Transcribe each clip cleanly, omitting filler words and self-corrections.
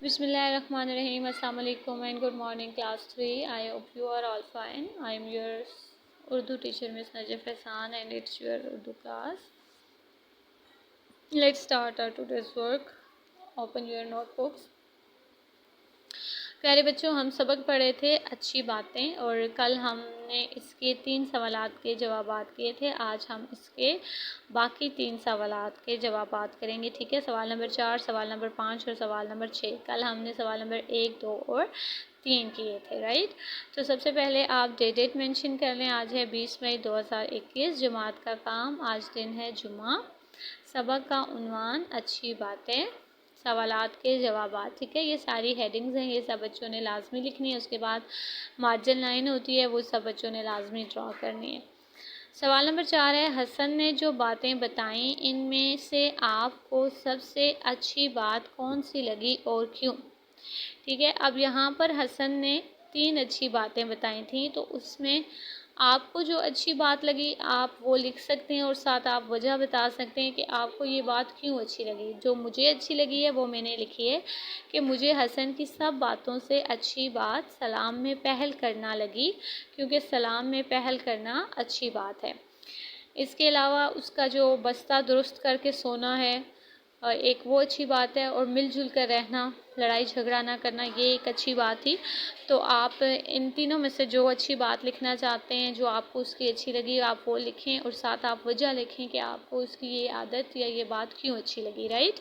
بسم اللہ الرحمن الرحیم. السلام علیکم and good morning class 3. I hope you are all fine. I am your Urdu teacher miss Najaf Ehsan and it's your Urdu class. Let's start our today's work. Open your notebooks. پیارے بچوں، ہم سبق پڑھے تھے اچھی باتیں، اور کل ہم نے اس کے 3 سوالات کے جوابات کیے تھے. آج ہم اس کے باقی 3 سوالات کے جوابات کریں گے. ٹھیک ہے، سوال نمبر 4، سوال نمبر 5 اور سوال نمبر 6. کل ہم نے سوال نمبر 1، 2 اور 3 کیے تھے، رائٹ. تو سب سے پہلے آپ ڈیٹ مینشن کر لیں. آج ہے 20 مئی 2021. جماعت کا کام، آج دن ہے جمعہ. سبق کا عنوان اچھی باتیں. سوالات کے جوابات. ٹھیک ہے، یہ ساری ہیڈنگز ہیں، یہ سب بچوں نے لازمی لکھنی ہے. اس کے بعد مارجن لائن ہوتی ہے، وہ سب بچوں نے لازمی ڈرا کرنی ہے. سوال نمبر 4 ہے، حسن نے جو باتیں بتائیں ان میں سے آپ کو سب سے اچھی بات کون سی لگی اور کیوں؟ ٹھیک ہے، اب یہاں پر حسن نے 3 اچھی باتیں بتائی تھیں، تو اس میں آپ کو جو اچھی بات لگی آپ وہ لکھ سکتے ہیں، اور ساتھ آپ وجہ بتا سکتے ہیں کہ آپ کو یہ بات کیوں اچھی لگی. جو مجھے اچھی لگی ہے وہ میں نے لکھی ہے کہ مجھے حسن کی سب باتوں سے اچھی بات سلام میں پہل کرنا لگی، کیونکہ سلام میں پہل کرنا اچھی بات ہے. اس کے علاوہ اس کا جو بستہ درست کر کے سونا ہے، ایک وہ اچھی بات ہے، اور مل جل کر رہنا، لڑائی جھگڑا نہ کرنا، یہ ایک اچھی بات تھی. تو آپ ان تینوں میں سے جو اچھی بات لکھنا چاہتے ہیں، جو آپ کو اس کی اچھی لگی، آپ وہ لکھیں، اور ساتھ آپ وجہ لکھیں کہ آپ کو اس کی یہ عادت یا یہ بات کیوں اچھی لگی، رائٹ.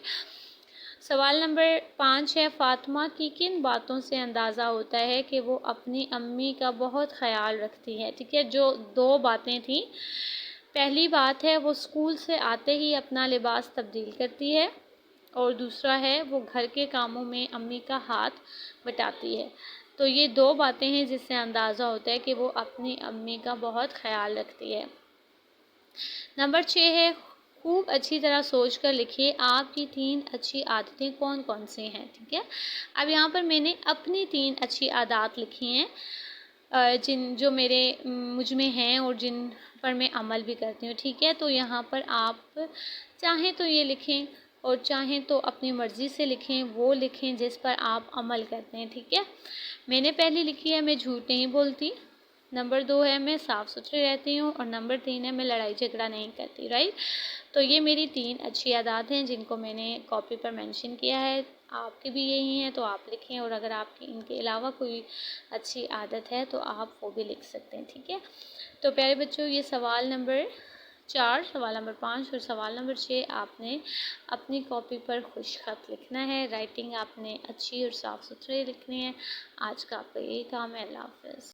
سوال نمبر 5 ہے، فاطمہ کی کن باتوں سے اندازہ ہوتا ہے کہ وہ اپنی امی کا بہت خیال رکھتی ہے؟ ٹھیک ہے، جو 2 باتیں تھیں. پہلی بات ہے وہ اسکول سے آتے ہی اپنا لباس تبدیل کرتی ہے، اور دوسرا ہے وہ گھر کے کاموں میں امی کا ہاتھ بٹاتی ہے. تو یہ 2 باتیں ہیں جس سے اندازہ ہوتا ہے کہ وہ اپنی امی کا بہت خیال رکھتی ہے. نمبر 6 ہے، خوب اچھی طرح سوچ کر لکھیے آپ کی 3 اچھی عادتیں کون کون سی ہیں. ٹھیک ہے، اب یہاں پر میں نے اپنی 3 اچھی عادات لکھی ہیں، جو مجھ میں ہیں اور جن پر میں عمل بھی کرتی ہوں. ٹھیک ہے، تو یہاں پر آپ چاہیں تو یہ لکھیں اور چاہیں تو اپنی مرضی سے لکھیں، وہ لکھیں جس پر آپ عمل کرتے ہیں. ٹھیک ہے، میں نے پہلی لکھی ہے میں جھوٹ نہیں بولتی. نمبر 2 ہے میں صاف ستھری رہتی ہوں، اور نمبر 3 ہے میں لڑائی جھگڑا نہیں کرتی، رائٹ. تو یہ میری 3 اچھی عادات ہیں جن کو میں نے کاپی پر مینشن کیا ہے. آپ کی بھی یہی ہیں تو آپ لکھیں، اور اگر آپ کی ان کے علاوہ کوئی اچھی عادت ہے تو آپ وہ بھی لکھ سکتے ہیں. ٹھیک ہے، تو پیارے بچوں، یہ سوال نمبر 4، سوال نمبر 5 اور سوال نمبر 6 آپ نے اپنی کاپی پر خوش خط لکھنا ہے. رائٹنگ آپ نے اچھی اور صاف ستھری لکھنی ہے. آج کا آپ کا یہی کام ہے. اللہ حافظ.